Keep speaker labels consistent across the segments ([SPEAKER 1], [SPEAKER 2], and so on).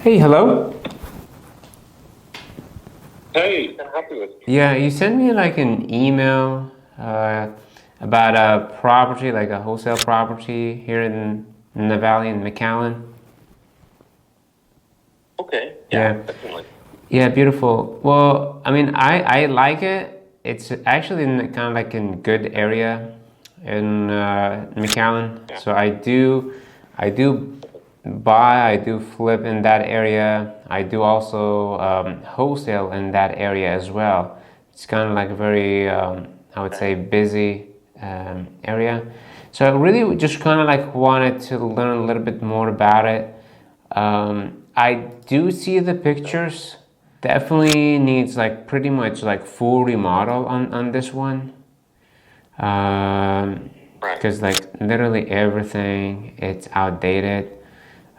[SPEAKER 1] Hey, hello.
[SPEAKER 2] Hey, can I help you with?
[SPEAKER 1] Yeah, you sent me like an email about a property, like a wholesale property here in the valley in McAllen.
[SPEAKER 2] Okay, yeah,
[SPEAKER 1] Yeah,
[SPEAKER 2] definitely.
[SPEAKER 1] yeah, beautiful. Well, I mean, I like it. It's actually in kind of like in good area in McAllen.
[SPEAKER 2] Yeah.
[SPEAKER 1] So I do buy, I do flip in that area. I do also wholesale in that area as well. It's kind of like a very, I would
[SPEAKER 2] Okay.
[SPEAKER 1] say, busy area. So I really just kind of like wanted to learn a little bit more about it. I do see the pictures. Definitely needs like pretty much like full remodel on this one.
[SPEAKER 2] Right.
[SPEAKER 1] Because like literally everything it's outdated.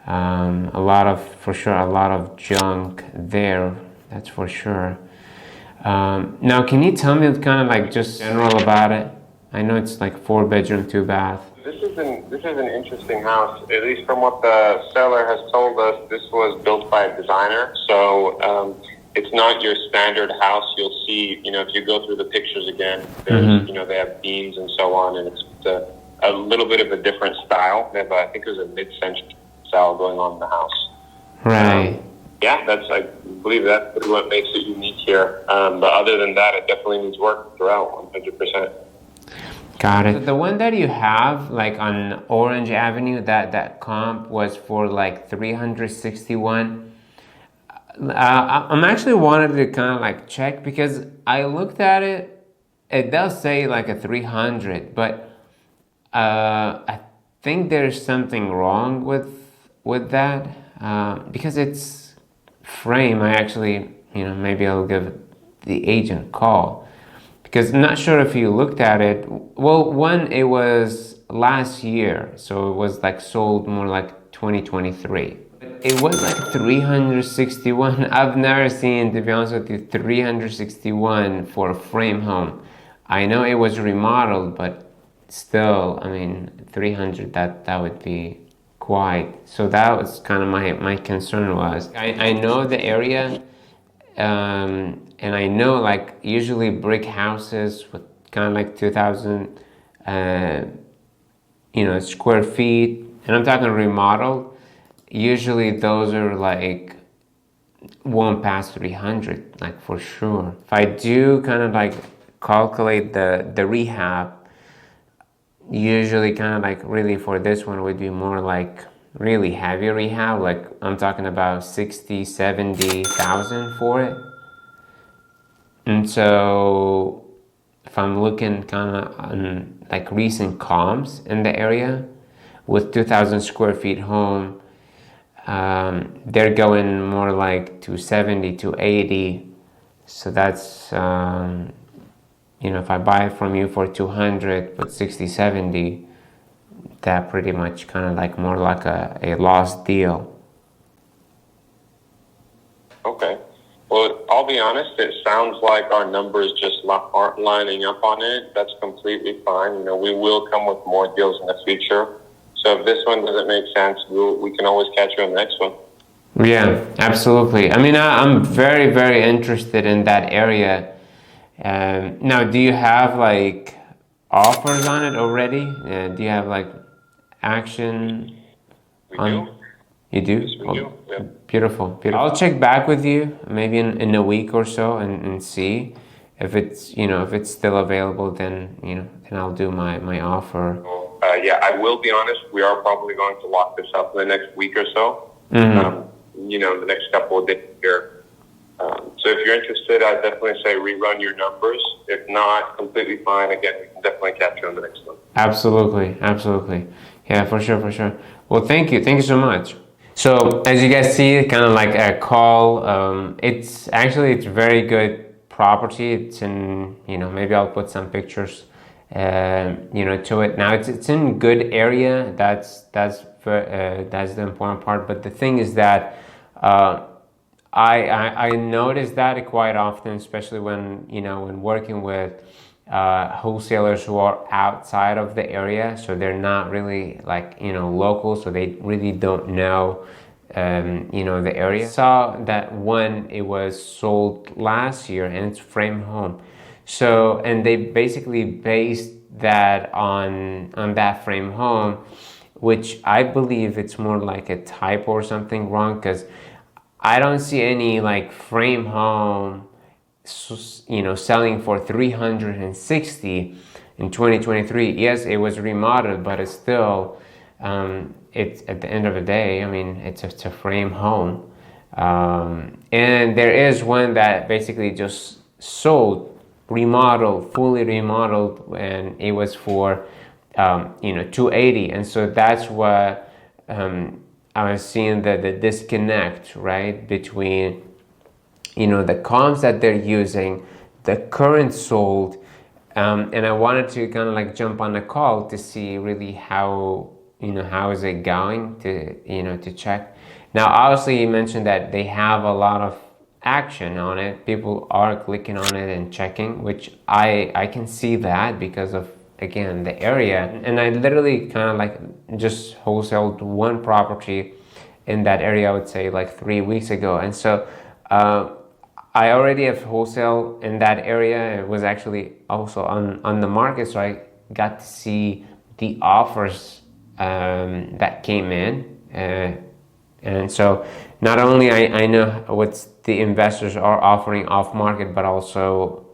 [SPEAKER 1] A lot of for sure a lot of junk there. That's for sure. Now, can you tell me kind of like just general about it? I know it's like 4 bedroom, 2 bath.
[SPEAKER 2] This is an interesting house. At least from what the seller has told us, this was built by a designer. So it's not your standard house. You'll see, if you go through the pictures again, there's,
[SPEAKER 1] Mm-hmm.
[SPEAKER 2] they have beams and so on, and it's a little bit of a different style. They have, I think, there's a mid-century style going on in the house.
[SPEAKER 1] Right.
[SPEAKER 2] Um, yeah, I believe that's what makes it unique here. But other than that, it definitely needs work throughout, 100%.
[SPEAKER 1] Got it. The one that you have, like on Orange Avenue, that comp was for like 361. I'm actually wanted to kind of like check because I looked at it. It does say like a 300, but I think there's something wrong with that because it's frame. I actually, maybe I'll give the agent a call because I'm not sure if you looked at it. Well, one, it was last year, so it was like sold more like 2023. It was like 361. I've never seen, to be honest with you, 361 for a frame home. I know it was remodeled, but still, I mean, 300, that would be quite. So that was kind of my concern was. I know the area, and I know like usually brick houses with kind of like 2,000, square feet, and I'm talking remodel. Usually those are like won't pass 300, like for sure. If I do kind of like calculate the rehab, usually kind of like really for this one would be more like really heavy rehab, like I'm talking about 60, 70,000 for it. And so if I'm looking kind of on like recent comps in the area with 2,000 square feet home, they're going more like to 70 to 80. So that's, if I buy it from you for 200 but 60, 70, that pretty much kind of like more like a lost deal.
[SPEAKER 2] Okay. Well, I'll be honest, it sounds like our numbers just aren't lining up on it. That's completely fine. We will come with more deals in the future. So if this one doesn't make sense, we can always catch you on the next one.
[SPEAKER 1] Yeah, absolutely. I mean, I'm very, very interested in that area. Now, do you have like offers on it already? Do you have like action
[SPEAKER 2] We do?
[SPEAKER 1] on? You
[SPEAKER 2] Yes,
[SPEAKER 1] do?
[SPEAKER 2] we
[SPEAKER 1] Oh,
[SPEAKER 2] do. Yeah.
[SPEAKER 1] beautiful, beautiful. I'll check back with you maybe in a week or so and see if it's still available. Then I'll do my offer.
[SPEAKER 2] Yeah, I will be honest. We are probably going to lock this up in the next week or so.
[SPEAKER 1] Mm-hmm.
[SPEAKER 2] The next couple of days here. So if you're interested, I'd definitely say rerun your numbers. If not, completely fine. Again, we can definitely catch you on the next one.
[SPEAKER 1] Absolutely, absolutely. Yeah, for sure, for sure. Well, thank you so much. So as you guys see, kind of like a call. It's very good property. It's in maybe I'll put some pictures, to it. Now it's in good area. That's the important part. But the thing is that I notice that quite often, especially when working with wholesalers who are outside of the area, so they're not really like local, so they really don't know the area. Saw that one, it was sold last year and it's frame home. So, and they basically based that on that frame home, which I believe it's more like a typo or something wrong, because I don't see any like frame home, selling for 360 in 2023. Yes, it was remodeled, but it's still, it's at the end of the day, I mean, it's a frame home. And there is one that basically just sold, remodeled, fully remodeled, and it was for 280. And so that's what I was seeing, the disconnect, right, between the comps that they're using, the current sold, and I wanted to kind of like jump on a call to see really how is it going, to check. Now, obviously, you mentioned that they have a lot of action on it. People are clicking on it and checking, which I can see that because of, again, the area. And I literally kind of like just wholesaled one property in that area, I would say like 3 weeks ago. And so I already have wholesale in that area. It was actually also on the market, so I got to see the offers that came in. And so not only I know what the investors are offering off market, but also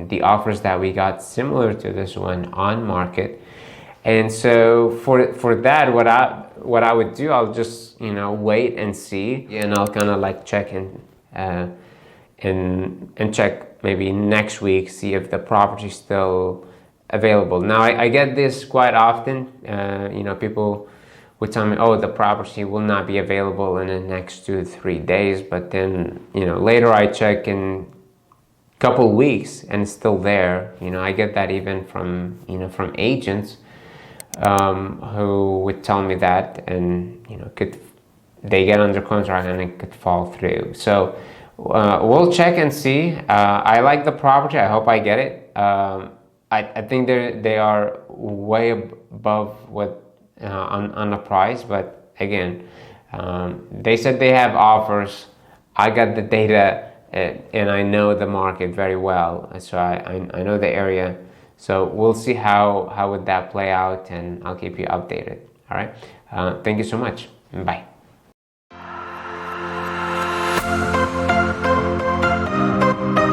[SPEAKER 1] the offers that we got similar to this one on market. And so for that, what I would do, I'll just wait and see, and I'll kind of like check in and check maybe next week, see if the property is still available. Now I get this quite often. People would tell me, oh, the property will not be available in the next 2 to 3 days, but then later I check in a couple weeks and it's still there. I get that even from from agents who would tell me that, and they get under contract and it could fall through. So we'll check and see. I like the property. I hope I get it. I think they are way above what on the price, but again, they said they have offers. I got the data, and I know the market very well, so I know the area. So we'll see how would that play out, and I'll keep you updated. All right. Thank you so much. Bye.